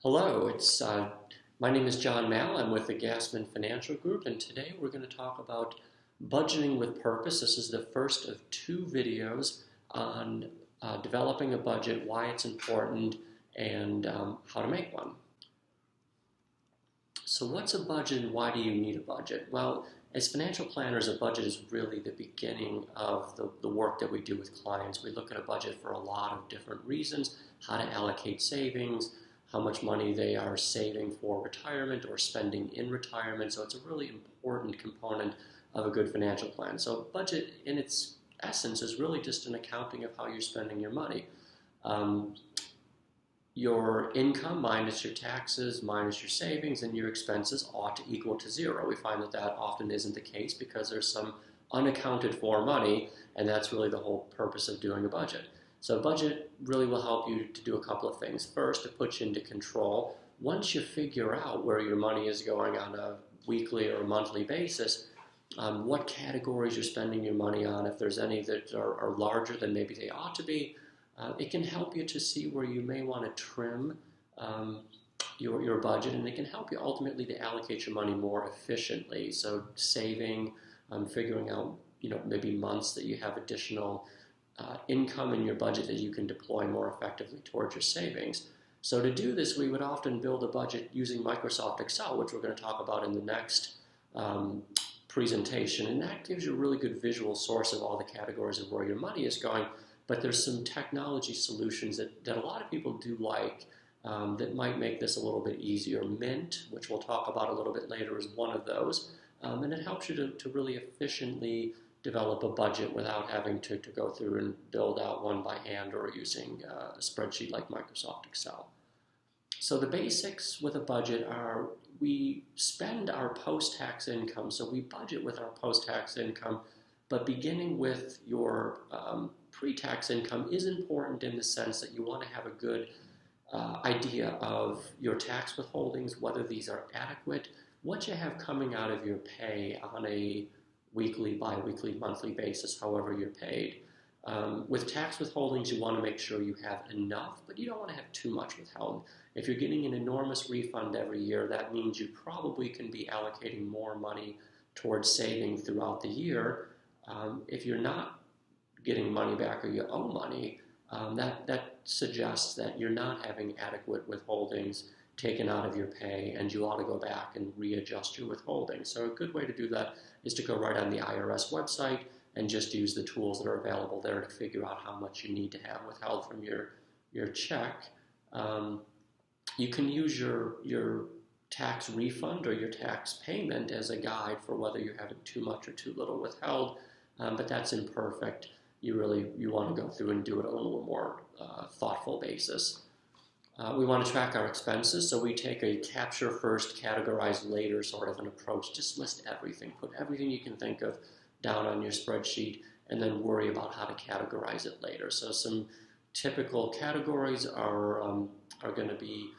Hello, my name is John Mal. I'm with the Gassman Financial Group, and today we're going to talk about budgeting with purpose. This is the first of two videos on developing a budget, why it's important, and how to make one. So what's a budget and why do you need a budget? Well, as financial planners, a budget is really the beginning of the work that we do with clients. We look at a budget for a lot of different reasons: how to allocate savings, how much money they are saving for retirement or spending in retirement. So it's a really important component of a good financial plan. So budget in its essence is really just an accounting of how you're spending your money. Your income minus your taxes minus your savings and your expenses ought to equal to zero. We find that that often isn't the case because there's some unaccounted for money, and that's really the whole purpose of doing a budget. So a budget really will help you to do a couple of things. First, it puts you into control. Once you figure out where your money is going on a weekly or monthly basis, what categories you're spending your money on, if there's any that are larger than maybe they ought to be, it can help you to see where you may want to trim your budget, and it can help you ultimately to allocate your money more efficiently. So saving, figuring out maybe months that you have additional income in your budget that you can deploy more effectively towards your savings. So to do this, we would often build a budget using Microsoft Excel, which we're going to talk about in the next presentation, and that gives you a really good visual source of all the categories of where your money is going. But there's some technology solutions that a lot of people do like that might make this a little bit easier. Mint, which we'll talk about a little bit later, is one of those, and it helps you to really efficiently develop a budget without having to go through and build out one by hand or using a spreadsheet like Microsoft Excel. So the basics with a budget are we spend our post-tax income, so we budget with our post-tax income, but beginning with your pre-tax income is important in the sense that you want to have a good idea of your tax withholdings, whether these are adequate, what you have coming out of your pay on a weekly, bi-weekly, monthly basis, however you're paid. With tax withholdings, you want to make sure you have enough, but you don't want to have too much withheld. If you're getting an enormous refund every year, that means you probably can be allocating more money towards saving throughout the year. If you're not getting money back or you owe money, that suggests that you're not having adequate withholdings taken out of your pay, and you ought to go back and readjust your withholdings. So a good way to do that is to go right on the IRS website and just use the tools that are available there to figure out how much you need to have withheld from your check. You can use your tax refund or your tax payment as a guide for whether you're having too much or too little withheld, but that's imperfect. You want to go through and do it on a little more thoughtful basis. We want to track our expenses, so we take a capture first, categorize later sort of an approach. Just list everything, put everything you can think of down on your spreadsheet, and then worry about how to categorize it later. So some typical categories are going to be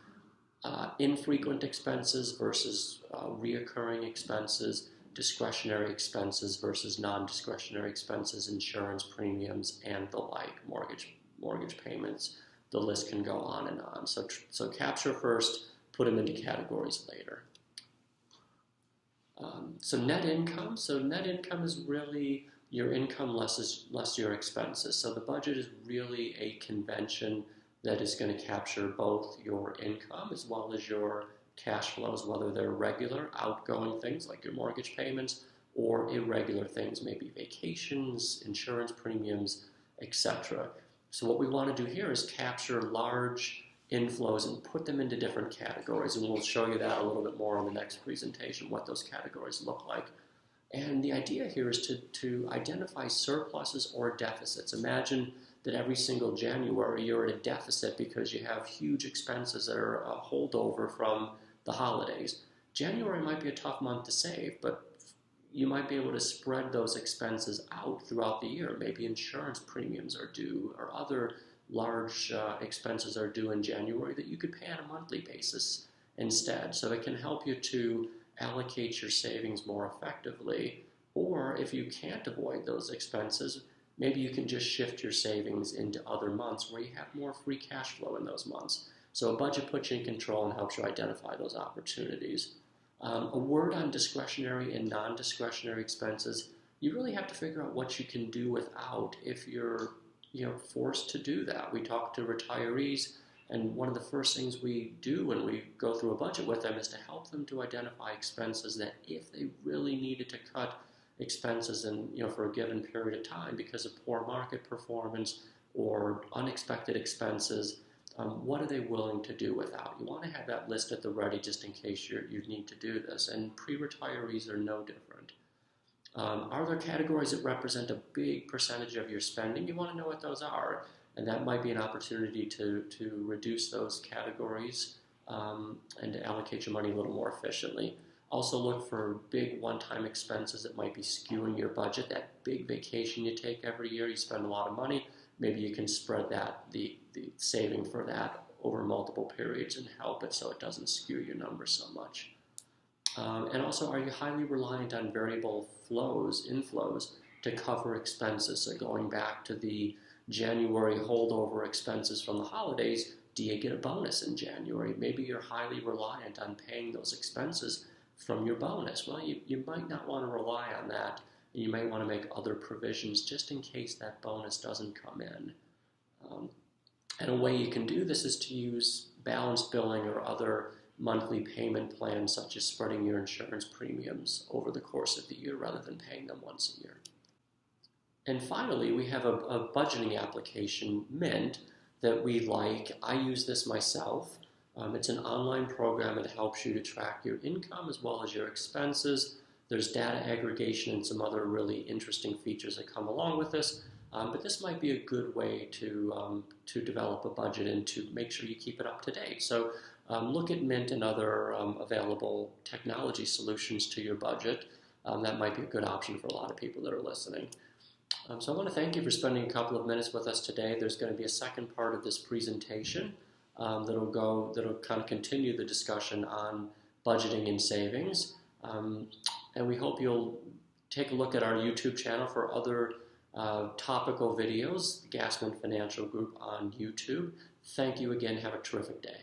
infrequent expenses versus reoccurring expenses, discretionary expenses versus non-discretionary expenses, insurance premiums, and the like, mortgage payments. The list can go on and on. So capture first, put them into categories later. So net income. So net income is really your income less your expenses. So the budget is really a convention that is going to capture both your income as well as your cash flows, whether they're regular outgoing things like your mortgage payments or irregular things, maybe vacations, insurance premiums, etc. So what we want to do here is capture large inflows and put them into different categories, and we'll show you that a little bit more in the next presentation, what those categories look like. And the idea here is to identify surpluses or deficits. Imagine that every single January you're at a deficit because you have huge expenses that are a holdover from the holidays. January might be a tough month to save, but you might be able to spread those expenses out throughout the year. Maybe insurance premiums are due or other large expenses are due in January that you could pay on a monthly basis instead. So it can help you to allocate your savings more effectively. Or if you can't avoid those expenses, maybe you can just shift your savings into other months where you have more free cash flow in those months. So a budget puts you in control and helps you identify those opportunities. A word on discretionary and non-discretionary expenses. You really have to figure out what you can do without if you're forced to do that. We talk to retirees, and one of the first things we do when we go through a budget with them is to help them to identify expenses that if they really needed to cut expenses and for a given period of time because of poor market performance or unexpected expenses, what are they willing to do without? You want to have that list at the ready just in case you need to do this, and pre-retirees are no different. Are there categories that represent a big percentage of your spending? You want to know what those are, and that might be an opportunity to reduce those categories and to allocate your money a little more efficiently. Also look for big one-time expenses that might be skewing your budget. That big vacation you take every year, you spend a lot of money. Maybe you can spread the saving for that over multiple periods and help it so it doesn't skew your numbers so much. And also, are you highly reliant on variable inflows, to cover expenses? So going back to the January holdover expenses from the holidays, do you get a bonus in January? Maybe you're highly reliant on paying those expenses from your bonus. Well, you might not want to rely on that. You might want to make other provisions just in case that bonus doesn't come in. And a way you can do this is to use balance billing or other monthly payment plans, such as spreading your insurance premiums over the course of the year rather than paying them once a year. And finally, we have a budgeting application, Mint, that we like. I use this myself. It's an online program that helps you to track your income as well as your expenses. There's data aggregation and some other really interesting features that come along with this. But this might be a good way to develop a budget and to make sure you keep it up to date. So look at Mint and other available technology solutions to your budget. That might be a good option for a lot of people that are listening. So I want to thank you for spending a couple of minutes with us today. There's going to be a second part of this presentation that'll kind of continue the discussion on budgeting and savings. And we hope you'll take a look at our YouTube channel for other topical videos, the Gassman Financial Group on YouTube. Thank you again. Have a terrific day.